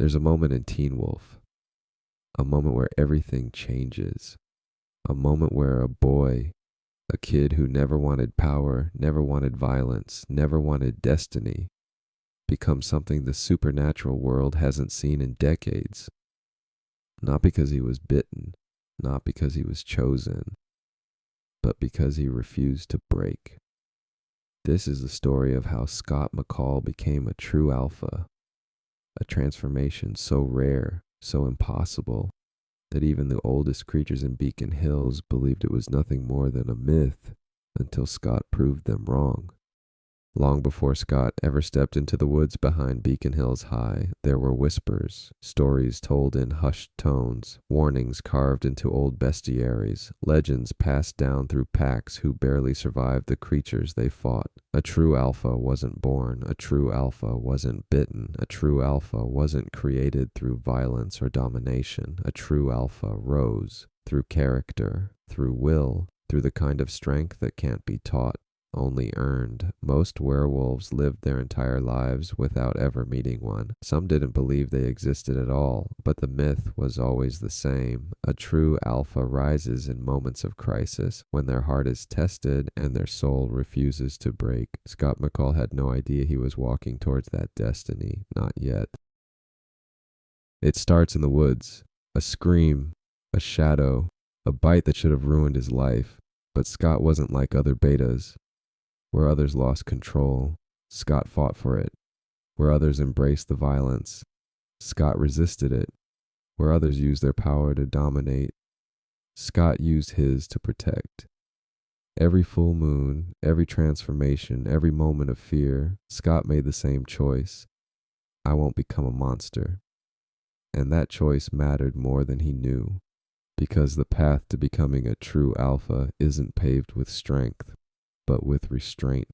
There's a moment in Teen Wolf, a moment where everything changes, a moment where a boy, a kid who never wanted power, never wanted violence, never wanted destiny, becomes something the supernatural world hasn't seen in decades. Not because he was bitten, not because he was chosen, but because he refused to break. This is the story of how Scott McCall became a true alpha, a transformation so rare, so impossible, that even the oldest creatures in Beacon Hills believed it was nothing more than a myth until Scott proved them wrong. Long before Scott ever stepped into the woods behind Beacon Hills High, there were whispers, stories told in hushed tones, warnings carved into old bestiaries, legends passed down through packs who barely survived the creatures they fought. A true alpha wasn't born, a true alpha wasn't bitten, a true alpha wasn't created through violence or domination. A true alpha rose through character, through will, through the kind of strength that can't be taught, only earned. Most werewolves lived their entire lives without ever meeting one. Some didn't believe they existed at all, but the myth was always the same. A true alpha rises in moments of crisis, when their heart is tested and their soul refuses to break. Scott McCall had no idea he was walking towards that destiny, not yet. It starts in the woods. A scream, a shadow, a bite that should have ruined his life. But Scott wasn't like other betas. Where others lost control, Scott fought for it. Where others embraced the violence, Scott resisted it. Where others used their power to dominate, Scott used his to protect. Every full moon, every transformation, every moment of fear, Scott made the same choice. I won't become a monster. And that choice mattered more than he knew, because the path to becoming a true alpha isn't paved with strength, but with restraint.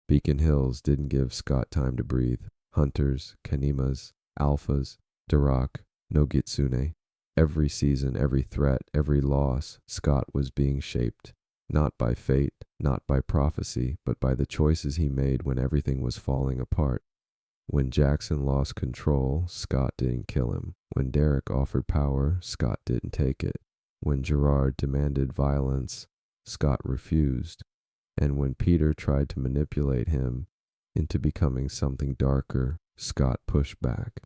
Beacon Hills didn't give Scott time to breathe. Hunters, Kanimas, Alphas, Durak, Nogitsune. Every season, every threat, every loss, Scott was being shaped. Not by fate, not by prophecy, but by the choices he made when everything was falling apart. When Jackson lost control, Scott didn't kill him. When Derek offered power, Scott didn't take it. When Gerard demanded violence, Scott refused, and when Peter tried to manipulate him into becoming something darker, Scott pushed back.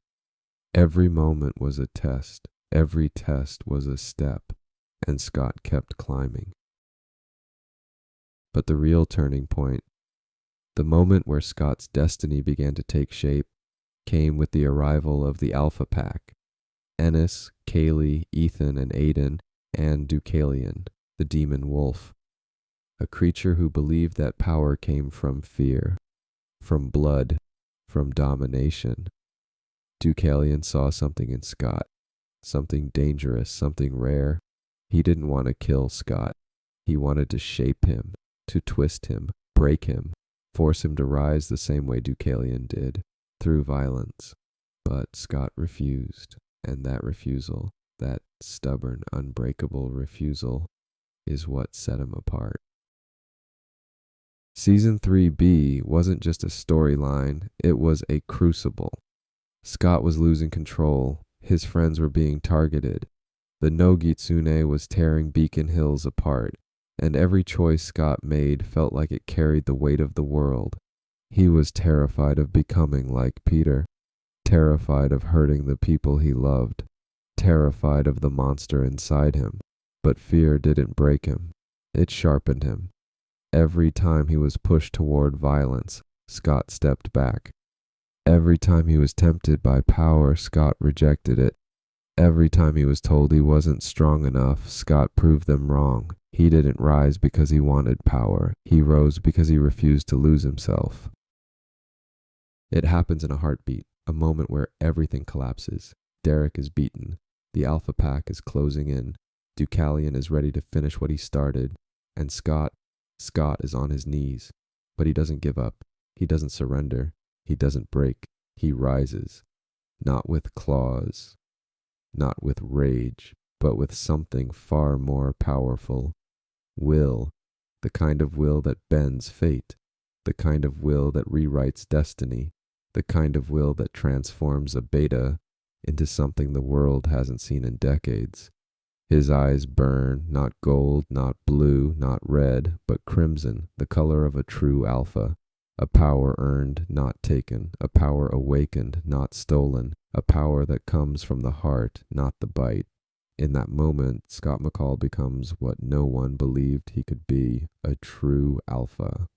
Every moment was a test, every test was a step, and Scott kept climbing. But the real turning point, the moment where Scott's destiny began to take shape, came with the arrival of the Alpha Pack. Ennis, Kaylee, Ethan, and Aiden, and Deucalion, the demon wolf, a creature who believed that power came from fear, from blood, from domination. Deucalion saw something in Scott, something dangerous, something rare. He didn't want to kill Scott. He wanted to shape him, to twist him, break him, force him to rise the same way Deucalion did, through violence. But Scott refused, and that refusal, that stubborn, unbreakable refusal, is what set him apart. Season 3B wasn't just a storyline, it was a crucible. Scott was losing control, his friends were being targeted, the Nogitsune was tearing Beacon Hills apart, and every choice Scott made felt like it carried the weight of the world. He was terrified of becoming like Peter, terrified of hurting the people he loved, terrified of the monster inside him. But fear didn't break him, it sharpened him. Every time he was pushed toward violence, Scott stepped back. Every time he was tempted by power, Scott rejected it. Every time he was told he wasn't strong enough, Scott proved them wrong. He didn't rise because he wanted power. He rose because he refused to lose himself. It happens in a heartbeat, a moment where everything collapses. Derek is beaten. The Alpha Pack is closing in. Deucalion is ready to finish what he started. And Scott is on his knees. But he doesn't give up. He doesn't surrender. He doesn't break. He rises. Not with claws. Not with rage. But with something far more powerful. Will. The kind of will that bends fate. The kind of will that rewrites destiny. the kind of will that transforms a beta into something the world hasn't seen in decades. His eyes burn, not gold, not blue, not red, but crimson, the color of a true alpha. A power earned, not taken, a power awakened, not stolen, a power that comes from the heart, not the bite. In that moment, Scott McCall becomes what no one believed he could be, a true alpha.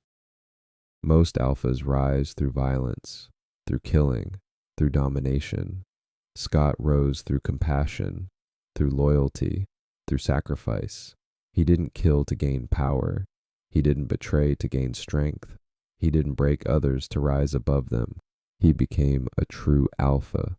Most alphas rise through violence, through killing, through domination. Scott rose through compassion, through loyalty, through sacrifice. He didn't kill to gain power. He didn't betray to gain strength. He didn't break others to rise above them. He became a true alpha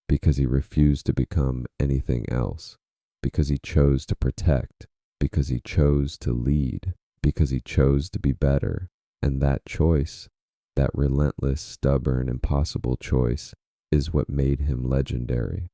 because he refused to become anything else, because he chose to protect, because he chose to lead, because he chose to be better. And that choice, that relentless, stubborn, impossible choice, is what made him legendary.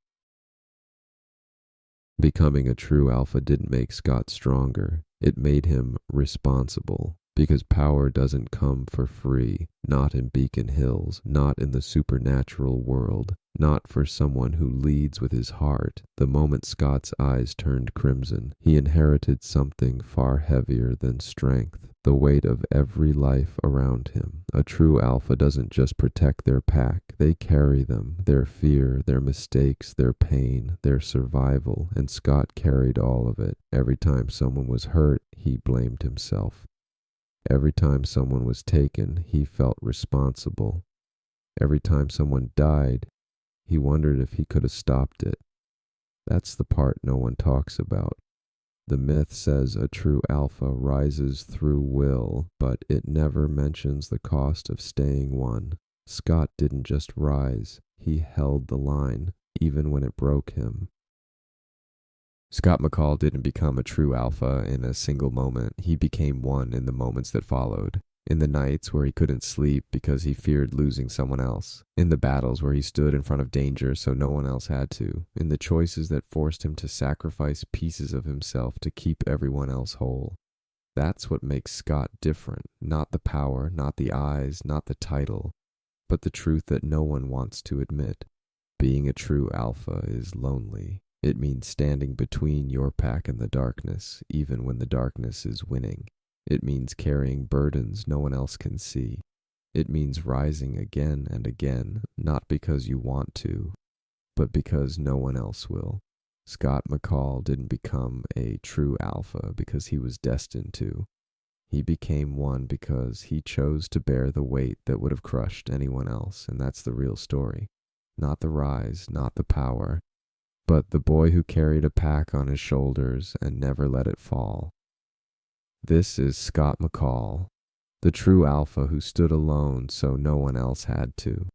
Becoming a true alpha didn't make Scott stronger. It made him responsible, because power doesn't come for free, not in Beacon Hills, not in the supernatural world, not for someone who leads with his heart. The moment Scott's eyes turned crimson, he inherited something far heavier than strength, the weight of every life around him. A true alpha doesn't just protect their pack, they carry them, their fear, their mistakes, their pain, their survival, and Scott carried all of it. Every time someone was hurt, he blamed himself. Every time someone was taken, he felt responsible. Every time someone died, he wondered if he could have stopped it. That's the part no one talks about. The myth says a true alpha rises through will, but it never mentions the cost of staying one. Scott didn't just rise, he held the line, even when it broke him. Scott McCall didn't become a true alpha in a single moment. He became one in the moments that followed. In the nights where he couldn't sleep because he feared losing someone else. In the battles where he stood in front of danger so no one else had to. In the choices that forced him to sacrifice pieces of himself to keep everyone else whole. That's what makes Scott different. Not the power, not the eyes, not the title, but the truth that no one wants to admit. Being a true alpha is lonely. It means standing between your pack and the darkness, even when the darkness is winning. It means carrying burdens no one else can see. It means rising again and again, not because you want to, but because no one else will. Scott McCall didn't become a true alpha because he was destined to. He became one because he chose to bear the weight that would have crushed anyone else, and that's the real story. Not the rise, not the power, but the boy who carried a pack on his shoulders and never let it fall. This is Scott McCall, the true alpha who stood alone so no one else had to.